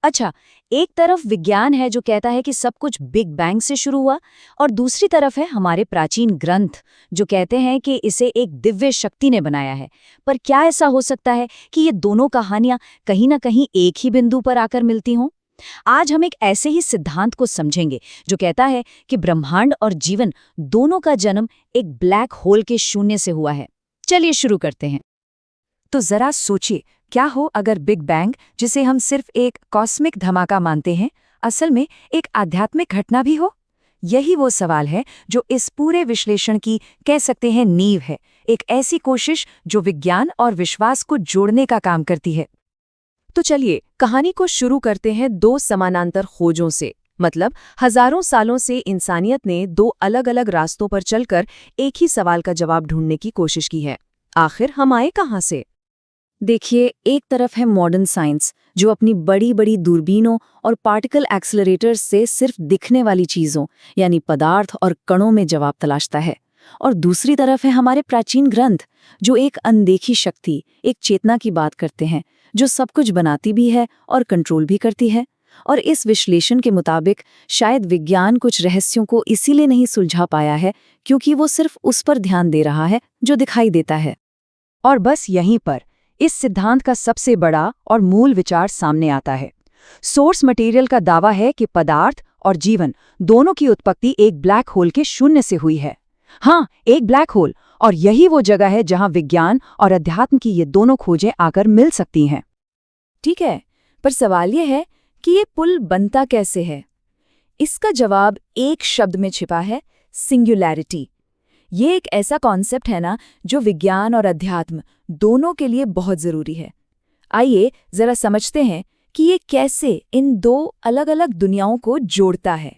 अच्छा, एक तरफ विज्ञान है जो कहता है कि सब कुछ बिग बैंग से शुरू हुआ और दूसरी तरफ है हमारे प्राचीन ग्रंथ जो कहते हैं कि इसे एक दिव्य शक्ति ने बनाया है। पर क्या ऐसा हो सकता है कि ये दोनों कहानियां कहीं ना कहीं एक ही बिंदु पर आकर मिलती हों? आज हम एक ऐसे ही सिद्धांत को समझेंगे जो कहता है कि ब्रह्मांड और जीवन दोनों का जन्म एक ब्लैक होल के शून्य से हुआ है। चलिए शुरू करते हैं। तो जरा सोचिए, क्या हो अगर बिग बैंग, जिसे हम सिर्फ एक कॉस्मिक धमाका मानते हैं, असल में एक आध्यात्मिक घटना भी हो? यही वो सवाल है जो इस पूरे विश्लेषण की, कह सकते हैं, नींव है। एक ऐसी कोशिश जो विज्ञान और विश्वास को जोड़ने का काम करती है। तो चलिए कहानी को शुरू करते हैं दो समानांतर खोजों से। मतलब हजारों सालों से इंसानियत ने दो अलग अलग रास्तों पर चलकर एक ही सवाल का जवाब ढूंढने की कोशिश की है। आखिर हम आए कहाँ से? देखिए, एक तरफ है मॉडर्न साइंस जो अपनी बड़ी बड़ी दूरबीनों और पार्टिकल एक्सेलरेटर्स से सिर्फ दिखने वाली चीज़ों यानी पदार्थ और कणों में जवाब तलाशता है। और दूसरी तरफ है हमारे प्राचीन ग्रंथ जो एक अनदेखी शक्ति, एक चेतना की बात करते हैं, जो सब कुछ बनाती भी है और कंट्रोल भी करती है। और इस विश्लेषण के मुताबिक शायद विज्ञान कुछ रहस्यों को इसीलिए नहीं सुलझा पाया है क्योंकि वो सिर्फ उस पर ध्यान दे रहा है जो दिखाई देता है। और बस यहीं पर इस सिद्धांत का सबसे बड़ा और मूल विचार सामने आता है। सोर्स मटेरियल का दावा है कि पदार्थ और जीवन दोनों की उत्पत्ति एक ब्लैक होल के शून्य से हुई है। हाँ, एक ब्लैक होल, और यही वो जगह है जहां विज्ञान और अध्यात्म की ये दोनों खोजें आकर मिल सकती हैं। ठीक है, पर सवाल यह है कि ये पुल बनता कैसे है? इसका जवाब एक शब्द में छिपा है: सिंगुलैरिटी। ये एक ऐसा कॉन्सेप्ट है ना जो विज्ञान और अध्यात्म दोनों के लिए बहुत जरूरी है। आइए जरा समझते हैं कि ये कैसे इन दो अलग अलग दुनियाओं को जोड़ता है।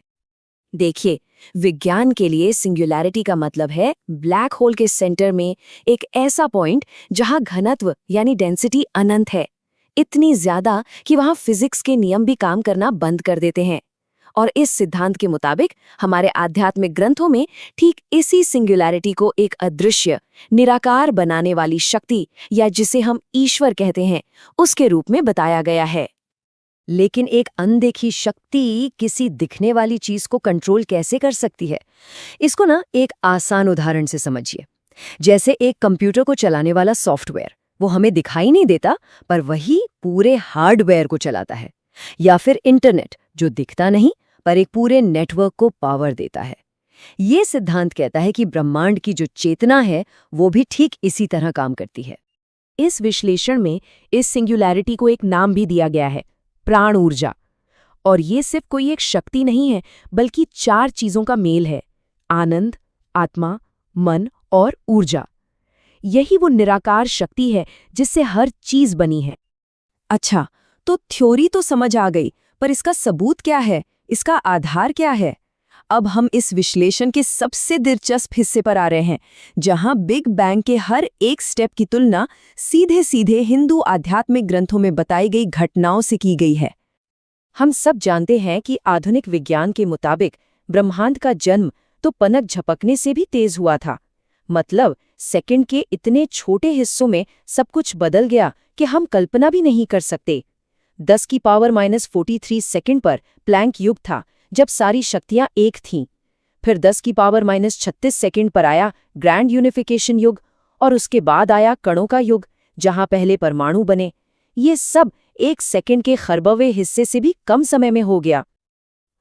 देखिए, विज्ञान के लिए सिंगुलैरिटी का मतलब है ब्लैक होल के सेंटर में एक ऐसा पॉइंट जहां घनत्व यानी डेंसिटी अनंत है, इतनी ज्यादा कि वहां फिजिक्स के नियम भी काम करना बंद कर देते हैं। और इस सिद्धांत के मुताबिक हमारे आध्यात्मिक ग्रंथों में ठीक इसी सिंगुलैरिटी को एक अदृश्य, निराकार बनाने वाली शक्ति, या जिसे हम ईश्वर कहते हैं, उसके रूप में बताया गया है। लेकिन एक अनदेखी शक्ति किसी दिखने वाली चीज को कंट्रोल कैसे कर सकती है? इसको ना एक आसान उदाहरण से समझिए। जैसे एक कंप्यूटर को चलाने वाला सॉफ्टवेयर, वो हमें दिखाई नहीं देता पर वही पूरे हार्डवेयर को चलाता है। या फिर इंटरनेट, जो दिखता नहीं पर एक पूरे नेटवर्क को पावर देता है। ये सिद्धांत कहता है कि ब्रह्मांड की जो चेतना है वो भी ठीक इसी तरह काम करती है। इस विश्लेषण में इस सिंगुलैरिटी को एक नाम भी दिया गया है, प्राण ऊर्जा। और ये सिर्फ कोई एक शक्ति नहीं है, बल्कि 4 चीजों का मेल है: आनंद, आत्मा, मन और ऊर्जा। यही वो निराकार शक्ति है जिससे हर चीज बनी है। अच्छा, तो थ्योरी तो समझ आ गई, पर इसका सबूत क्या है? इसका आधार क्या है? अब हम इस विश्लेषण के सबसे दिलचस्प हिस्से पर आ रहे हैं, जहां बिग बैंग के हर एक स्टेप की तुलना सीधे सीधे हिंदू आध्यात्मिक ग्रंथों में बताई गई घटनाओं से की गई है। हम सब जानते हैं कि आधुनिक विज्ञान के मुताबिक ब्रह्मांड का जन्म तो पनक झपकने से भी तेज हुआ था। मतलब सेकंड के इतने छोटे हिस्सों में सब कुछ बदल गया कि हम कल्पना भी नहीं कर सकते। 10⁻43 सेकंड पर प्लैंक युग था, जब सारी शक्तियां एक थीं। फिर 10⁻36 सेकंड पर आया ग्रैंड यूनिफिकेशन युग, और उसके बाद आया कणों का युग, जहां पहले परमाणु बने। ये सब 1 सेकंड के खरबवे हिस्से से भी कम समय में हो गया।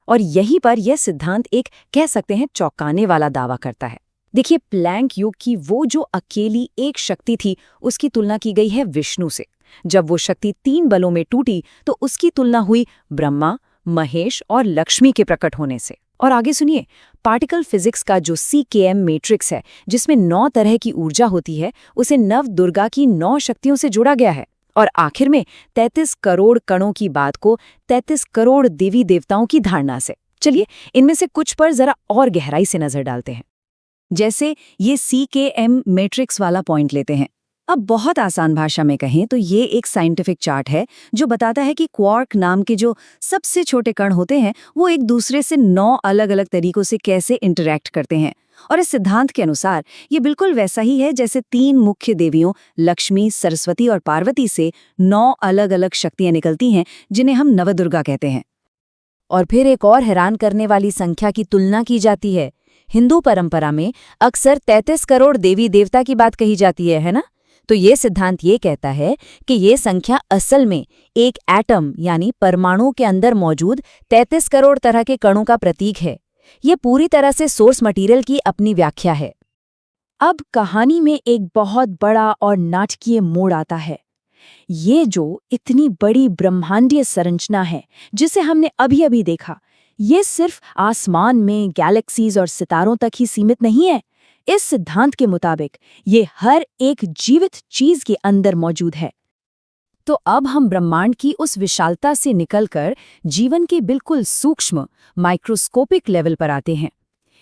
और यहीं पर यह सिद्धांत एक, कह सकते हैं, चौंकाने वाला दावा करता है। देखिए, प्लैंक युग की वो जो अकेली एक शक्ति थी, उसकी तुलना की गई है विष्णु से। जब वो शक्ति 3 बलों में टूटी तो उसकी तुलना हुई ब्रह्मा, महेश और लक्ष्मी के प्रकट होने से। और आगे सुनिए, पार्टिकल फिजिक्स का जो CKM मैट्रिक्स है, जिसमें 9 तरह की ऊर्जा होती है, उसे नव दुर्गा की 9 शक्तियों से जोड़ा गया है। और आखिर में 33 करोड़ कणों की बात को 33 करोड़ देवी देवताओं की धारणा से। चलिए इनमें से कुछ पर जरा और गहराई से नजर डालते हैं। जैसे ये CKM मैट्रिक्स वाला पॉइंट लेते हैं। अब बहुत आसान भाषा में कहें तो ये एक साइंटिफिक चार्ट है जो बताता है कि क्वार्क नाम के जो सबसे छोटे कण होते हैं वो एक दूसरे से 9 अलग-अलग तरीकों से कैसे इंटरैक्ट करते हैं। और इस सिद्धांत के अनुसार ये बिल्कुल वैसा ही है जैसे 3 मुख्य देवियों लक्ष्मी, सरस्वती और पार्वती से 9 अलग-अलग शक्तियां निकलती हैं जिन्हें हम नवदुर्गा कहते हैं। और फिर एक और हैरान करने वाली संख्या की तुलना की जाती है। हिंदू परंपरा में अक्सर 33 करोड़ देवी देवता की बात कही जाती है ना? तो ये सिद्धांत ये कहता है कि ये संख्या असल में एक एटम यानी परमाणु के अंदर मौजूद 33 करोड़ तरह के कणों का प्रतीक है। ये पूरी तरह से सोर्स मटेरियल की अपनी व्याख्या है। अब कहानी में एक बहुत बड़ा और नाटकीय मोड़ आता है। ये जो इतनी बड़ी ब्रह्मांडीय संरचना है जिसे हमने अभी अभी देखा, ये सिर्फ आसमान में गैलेक्सीज और सितारों तक ही सीमित नहीं है। इस सिद्धांत के मुताबिक ये हर एक जीवित चीज के अंदर मौजूद है। तो अब हम ब्रह्मांड की उस विशालता से निकलकर जीवन के बिल्कुल सूक्ष्म माइक्रोस्कोपिक लेवल पर आते हैं।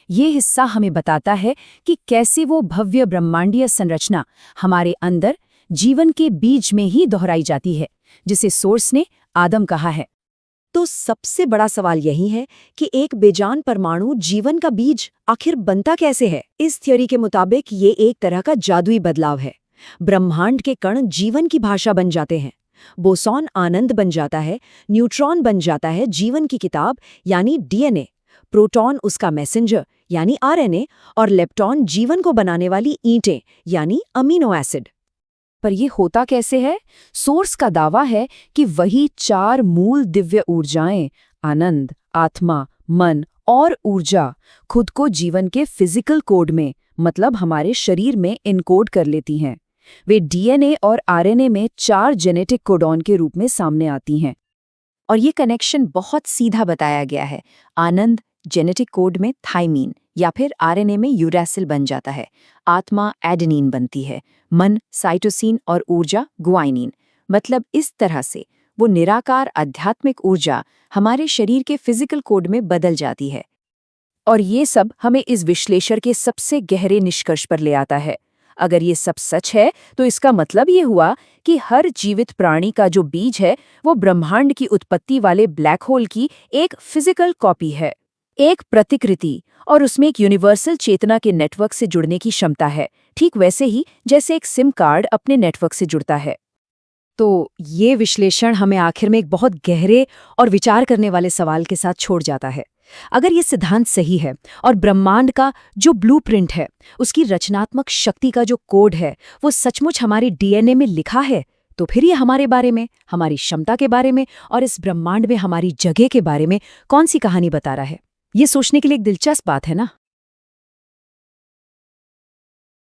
ये हिस्सा हमें बताता है कि कैसे वो भव्य ब्रह्मांडीय संरचना हमारे अंदर जीवन के बीज में ही दोहराई जाती है, जिसे सोर्स ने आदम कहा है। तो सबसे बड़ा सवाल यही है कि एक बेजान परमाणु जीवन का बीज आखिर बनता कैसे है? इस थ्योरी के मुताबिक ये एक तरह का जादुई बदलाव है। ब्रह्मांड के कण जीवन की भाषा बन जाते हैं। बोसॉन आनंद बन जाता है, न्यूट्रॉन बन जाता है जीवन की किताब यानी डीएनए, प्रोटॉन उसका मैसेंजर यानी आरएनए और लेप्टॉन जीवन को बनाने वाली ईंटें यानी अमीनो एसिड। पर ये होता कैसे है? सोर्स का दावा है कि वही 4 मूल दिव्य ऊर्जाएं आनंद, आत्मा, मन और ऊर्जा खुद को जीवन के फिजिकल कोड में मतलब हमारे शरीर में इनकोड कर लेती हैं। वे डीएनए और आरएनए में 4 जेनेटिक कोडॉन के रूप में सामने आती हैं। और ये कनेक्शन बहुत सीधा बताया गया है। आनंद जेनेटिक कोड में थाइमीन या फिर आरएनए में यूरैसिल बन जाता है। आत्मा एडेनिन बनती है, मन साइटोसिन और ऊर्जा गुआइनिन। मतलब इस तरह से वो निराकार आध्यात्मिक ऊर्जा हमारे शरीर के फिजिकल कोड में बदल जाती है। और ये सब हमें इस विश्लेषण के सबसे गहरे निष्कर्ष पर ले आता है। अगर ये सब सच है तो इसका मतलब ये हुआ कि हर जीवित प्राणी का जो बीज है वो ब्रह्मांड की उत्पत्ति वाले ब्लैक होल की एक फिजिकल कॉपी है, एक प्रतिकृति, और उसमें एक यूनिवर्सल चेतना के नेटवर्क से जुड़ने की क्षमता है, ठीक वैसे ही जैसे एक सिम कार्ड अपने नेटवर्क से जुड़ता है। तो ये विश्लेषण हमें आखिर में एक बहुत गहरे और विचार करने वाले सवाल के साथ छोड़ जाता है। अगर ये सिद्धांत सही है और ब्रह्मांड का जो ब्लूप्रिंट है, उसकी रचनात्मक शक्ति का जो कोड है, वो सचमुच हमारे डीएनए में लिखा है, तो फिर ये हमारे बारे में, हमारी क्षमता के बारे में और इस ब्रह्मांड में हमारी जगह के बारे में कौन सी कहानी बता रहा है? ये सोचने के लिए एक दिलचस्प बात है ना।